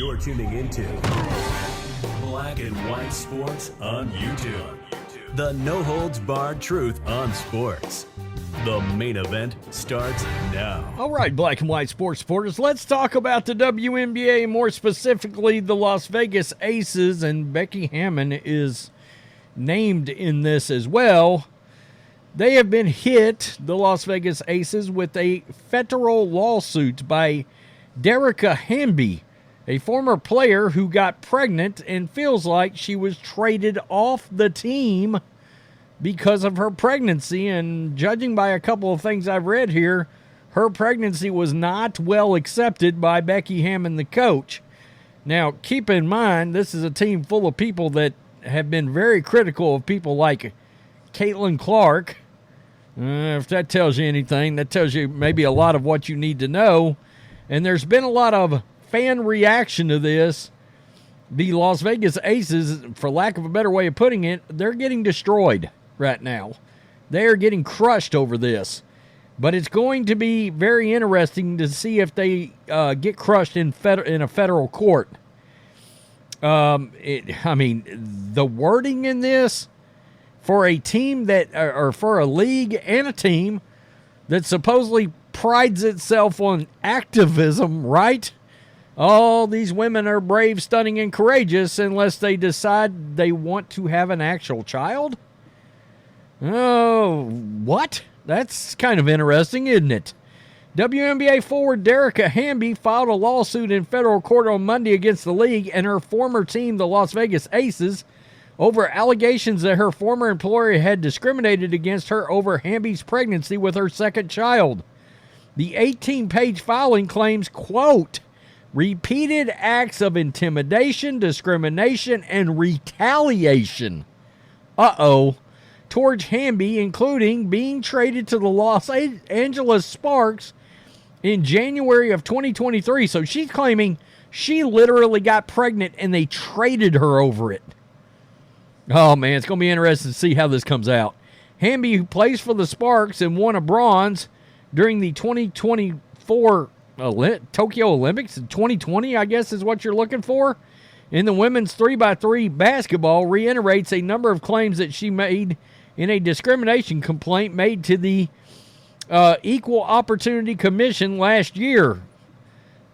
You're tuning into Black and White Sports on YouTube. The no-holds-barred truth on sports. The main event starts now. All right, Black and White Sports supporters, let's talk about the WNBA, more specifically the Las Vegas Aces, and Becky Hammon is named in this as well. They have been hit, the Las Vegas Aces, with a federal lawsuit by Dearica Hamby, a former player who got pregnant and feels like she was traded off the team because of her pregnancy. And judging by a couple of things I've read here, her pregnancy was not well accepted by Becky Hammon, the coach. Now, keep in mind, this is a team full of people that have been very critical of people like Caitlin Clark. If that tells you anything, that tells you maybe a lot of what you need to know. And there's been a lot of fan reaction to this. The Las Vegas Aces, for lack of a better way of putting it, they're getting destroyed right now. They are getting crushed over this. But it's going to be very interesting to see if they get crushed in a federal court. The wording in this for a team that, or for a league and a team that supposedly prides itself on activism, right? All these women are brave, stunning, and courageous unless they decide they want to have an actual child? Oh, what? That's kind of interesting, isn't it? WNBA forward Dearica Hamby filed a lawsuit in federal court on Monday against the league and her former team, the Las Vegas Aces, over allegations that her former employer had discriminated against her over Hamby's pregnancy with her second child. The 18-page filing claims, quote, repeated acts of intimidation, discrimination, and retaliation, towards Hamby, including being traded to the Los Angeles Sparks in January of 2023. So she's claiming she literally got pregnant and they traded her over it. Oh, man, it's going to be interesting to see how this comes out. Hamby, who plays for the Sparks and won a bronze during the 2024 Tokyo Olympics, 2020, I guess is what you're looking for, in the women's 3x3 basketball, reiterates a number of claims that she made in a discrimination complaint made to the Equal Opportunity Commission last year.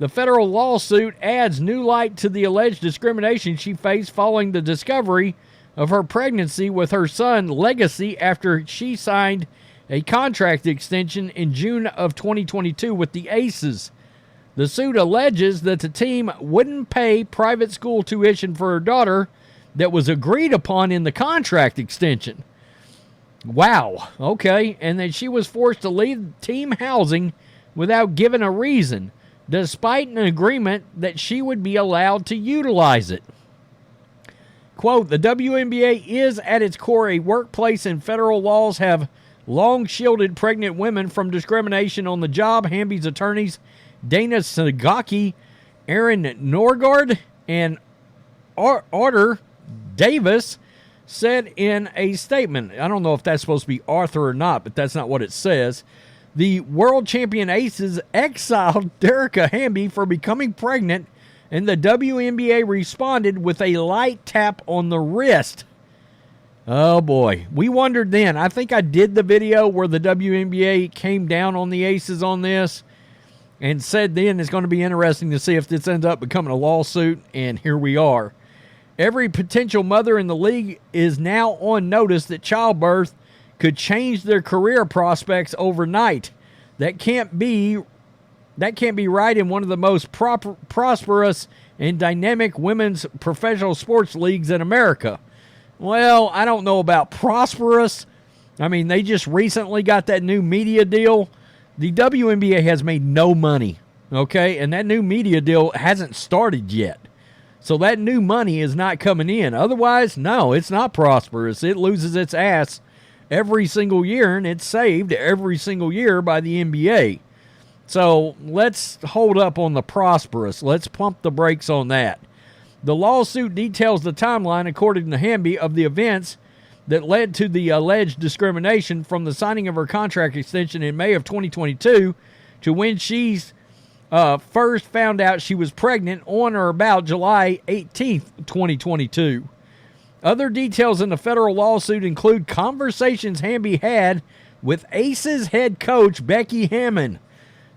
The federal lawsuit adds new light to the alleged discrimination she faced following the discovery of her pregnancy with her son, Legacy, after she signed a contract extension in June of 2022 with the Aces. The suit alleges that the team wouldn't pay private school tuition for her daughter that was agreed upon in the contract extension. Wow, okay, and that she was forced to leave team housing without giving a reason, despite an agreement that she would be allowed to utilize it. Quote, the WNBA is at its core a workplace, and federal laws have long shielded pregnant women from discrimination on the job, Hamby's attorneys Dana Sagaki, Aaron Norgard, and Arthur Davis said in a statement. I don't know if that's supposed to be Arthur or not, but that's not what it says. The world champion Aces exiled Dearica Hamby for becoming pregnant, and the WNBA responded with a light tap on the wrist. Oh, boy. We wondered then. I think I did the video where the WNBA came down on the Aces on this and said then it's going to be interesting to see if this ends up becoming a lawsuit, and here we are. Every potential mother in the league is now on notice that childbirth could change their career prospects overnight. That can't be right in one of the most prosperous and dynamic women's professional sports leagues in America. Well, I don't know about prosperous. I mean, they just recently got that new media deal. The WNBA has made no money, okay? And that new media deal hasn't started yet. So that new money is not coming in. Otherwise, no, it's not prosperous. It loses its ass every single year, and it's saved every single year by the NBA. So let's hold up on the prosperous. Let's pump the brakes on that. The lawsuit details the timeline, according to Hamby, of the events that led to the alleged discrimination from the signing of her contract extension in May of 2022 to when she's first found out she was pregnant on or about July 18th, 2022. Other details in the federal lawsuit include conversations Hamby had with Aces head coach Becky Hammon,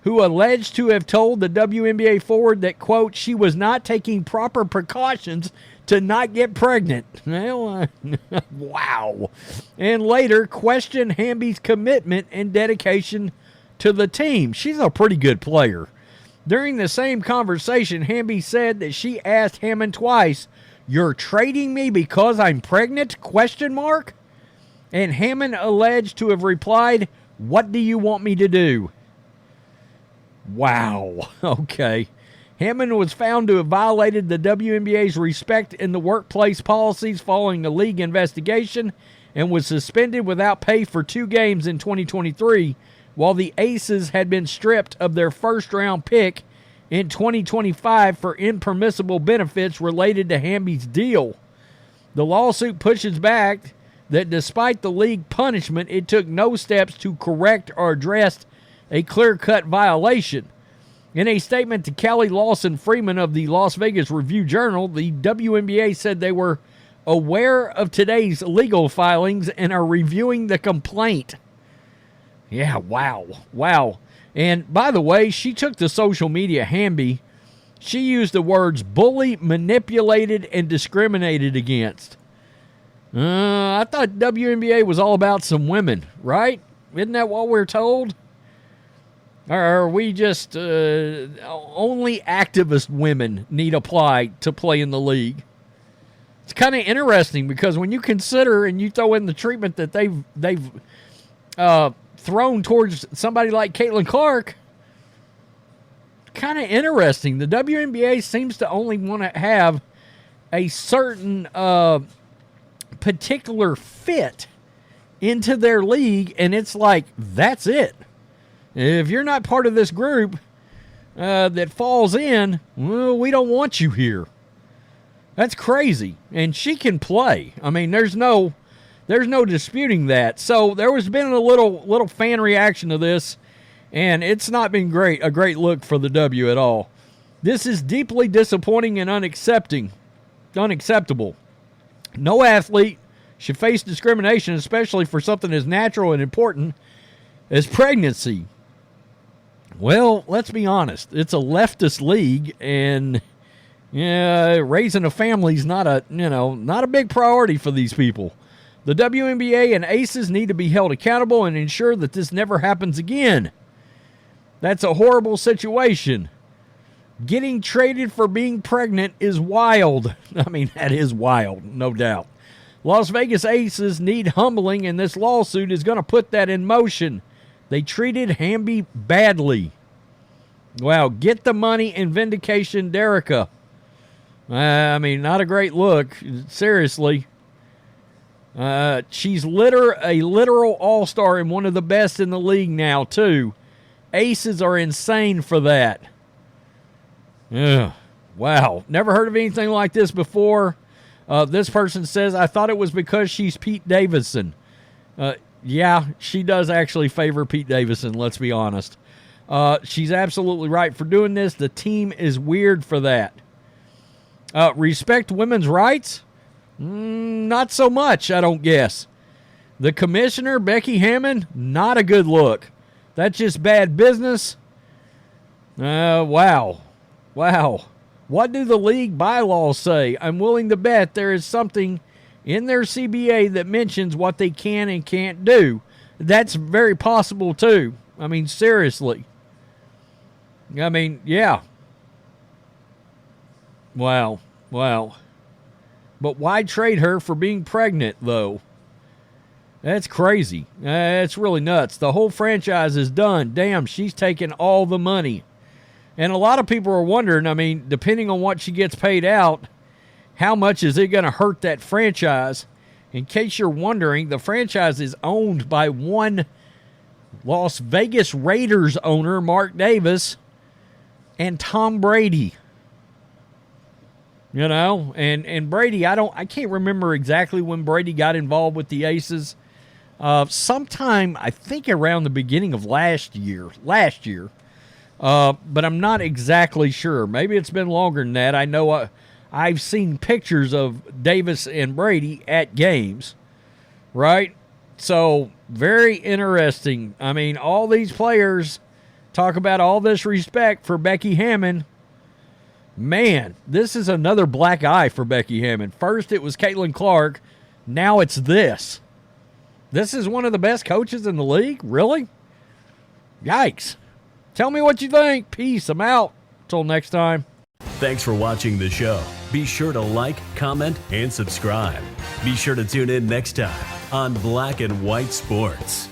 who alleged to have told the WNBA forward that, quote, she was not taking proper precautions to not get pregnant. Well, wow. And later questioned Hamby's commitment and dedication to the team. She's a pretty good player. During the same conversation, Hamby said that she asked Hammon twice, "You're trading me because I'm pregnant?" ? And Hammon alleged to have replied, "What do you want me to do?" Wow. Okay. Hammon was found to have violated the WNBA's respect in the workplace policies following a league investigation and was suspended without pay for 2 games in 2023, while the Aces had been stripped of their first-round pick in 2025 for impermissible benefits related to Hamby's deal. The lawsuit pushes back that despite the league punishment, it took no steps to correct or address a clear-cut violation. In a statement to Callie Lawson-Freeman of the Las Vegas Review-Journal, the WNBA said they were aware of today's legal filings and are reviewing the complaint. Yeah, wow. And by the way, she took to social media, Hamby. She used the words bully, manipulated, and discriminated against. I thought WNBA was all about some women, right? Isn't that what we're told? Or are we just only activist women need apply to play in the league? It's kind of interesting because when you consider and you throw in the treatment that they've thrown towards somebody like Caitlin Clark, kind of interesting. The WNBA seems to only want to have a certain particular fit into their league, and it's like, that's it. If you're not part of this group that falls in, well, we don't want you here. That's crazy. And she can play. I mean, there's no disputing that. So there has been a little fan reaction to this, and it's not been a great look for the W at all. This is deeply disappointing and unacceptable. No athlete should face discrimination, especially for something as natural and important as pregnancy. Well, let's be honest. It's a leftist league, and raising a family is not a big priority for these people. The WNBA and Aces need to be held accountable and ensure that this never happens again. That's a horrible situation. Getting traded for being pregnant is wild. I mean, that is wild, no doubt. Las Vegas Aces need humbling, and this lawsuit is going to put that in motion. They treated Hamby badly. Wow, get the money and vindication, Dearica. I mean, not a great look. Seriously. She's a literal all-star and one of the best in the league now, too. Aces are insane for that. Ugh. Wow. Never heard of anything like this before. This person says, I thought it was because she's Pete Davidson. Yeah, she does actually favor Pete Davidson, let's be honest. She's absolutely right for doing this. The team is weird for that. Respect women's rights? Not so much, I don't guess. The commissioner, Becky Hammon, not a good look. That's just bad business. Wow. What do the league bylaws say? I'm willing to bet there is something in their CBA that mentions what they can and can't do. That's very possible, too. I mean, seriously. I mean, yeah. Wow. But why trade her for being pregnant, though? That's crazy. That's really nuts. The whole franchise is done. Damn, she's taking all the money. And a lot of people are wondering, I mean, depending on what she gets paid out, how much is it going to hurt that franchise? In case you're wondering, the franchise is owned by one Las Vegas Raiders owner, Mark Davis, and Tom Brady. You know, and Brady, I can't remember exactly when Brady got involved with the Aces. Sometime, I think around the beginning of last year. But I'm not exactly sure. Maybe it's been longer than that. I know I've seen pictures of Davis and Brady at games, right? So, very interesting. I mean, all these players talk about all this respect for Becky Hammon. Man, this is another black eye for Becky Hammon. First, it was Caitlin Clark. Now it's this. This is one of the best coaches in the league? Really? Yikes. Tell me what you think. Peace. I'm out. Till next time. Thanks for watching the show. Be sure to like, comment, and subscribe. Be sure to tune in next time on Black and White Sports.